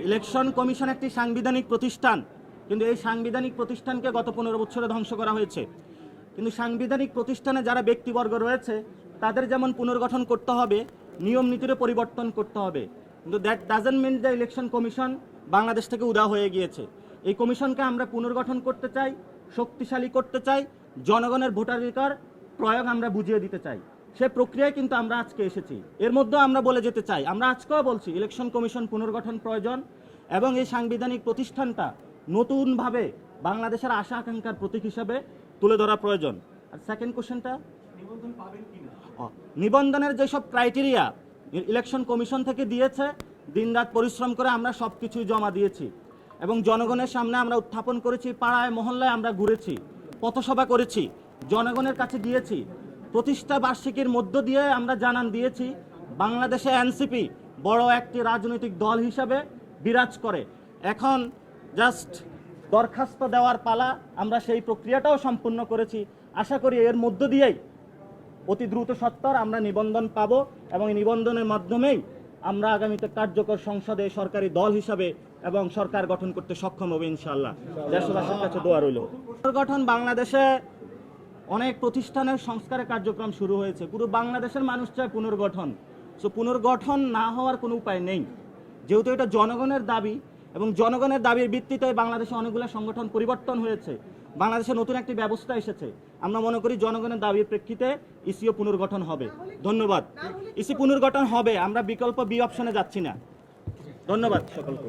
Election commission একটি সাংবিধানিক প্রতিষ্ঠান, কিন্তু এই সাংবিধানিক প্রতিষ্ঠানকে গত 15 বছরে ধ্বংস করা হয়েছে। কিন্তু সাংবিধানিক প্রতিষ্ঠানে যারা ব্যক্তিবর্গ রয়েছে তাদের যেমন পুনর্গঠন করতে হবে, নিয়ম নীতিরও পরিবর্তন করতে হবে, কিন্তু that doesn't mean the election commission Bangladesh থেকে উদা হয়ে গিয়েছে। এই কমিশনকে আমরা পুনর্গঠন করতে চাই, শক্তিশালী করতে চাই, জনগণের ভোটাধিকার প্রয়োগ আমরা বুঝিয়ে দিতে চাই। সে প্রক্রিয়ায় কিন্তু আমরা আজকে এসেছি। এর মধ্যেও আমরা বলে যেতে চাই, আমরা আজকেও বলছি ইলেকশন কমিশন পুনর্গঠন প্রয়োজন এবং এই সাংবিধানিক প্রতিষ্ঠানটা নতুনভাবে বাংলাদেশের আশা আকাঙ্ক্ষার প্রতীক হিসাবে তুলে ধরা প্রয়োজন। আর সেকেন্ড কোশ্চেনটা, নিবন্ধনের যেসব ক্রাইটেরিয়া ইলেকশন কমিশন থেকে দিয়েছে, দিনরাত পরিশ্রম করে আমরা সব কিছুই জমা দিয়েছি এবং জনগণের সামনে আমরা উত্থাপন করেছি। পাড়ায় মহল্লায় আমরা ঘুরেছি, পথসভা করেছি, জনগণের কাছে গিয়েছি। প্রতিষ্ঠা বার্ষিকীর মধ্য দিয়ে আমরা জানান দিয়েছি বাংলাদেশে এনসিপি বড় একটি রাজনৈতিক দল হিসাবে বিরাজ করে। এখন জাস্ট দরখাস্ত দেওয়ার পালা, আমরা সেই প্রক্রিয়াটাও সম্পূর্ণ করেছি। আশা করি এর মধ্য দিয়েই অতি দ্রুত সত্বর আমরা নিবন্ধন পাব এবং এই নিবন্ধনের মাধ্যমেই আমরা আগামীতে কার্যকর সংসদে সরকারি দল হিসাবে এবং সরকার গঠন করতে সক্ষম হবে ইনশাআল্লাহ। দেশবাসীর কাছে দোয়া রইল। পুনর্গঠন বাংলাদেশে অনেক প্রতিষ্ঠানের সংস্কারের কার্যক্রম শুরু হয়েছে। পুরো বাংলাদেশের মানুষ চায় পুনর্গঠন। সো পুনর্গঠন না হওয়ার কোনো উপায় নেই, যেহেতু এটা জনগণের দাবি এবং জনগণের দাবির ভিত্তিতে বাংলাদেশে অনেকগুলো সংগঠন পরিবর্তন হয়েছে। বাংলাদেশে নতুন একটি ব্যবস্থা এসেছে। আমরা মনে করি জনগণের দাবির প্রেক্ষিতে ইসিও পুনর্গঠন হবে। ধন্যবাদ। ইসি পুনর্গঠন হবে, আমরা বিকল্প বি অপশনে যাচ্ছি না। ধন্যবাদ সকলকে।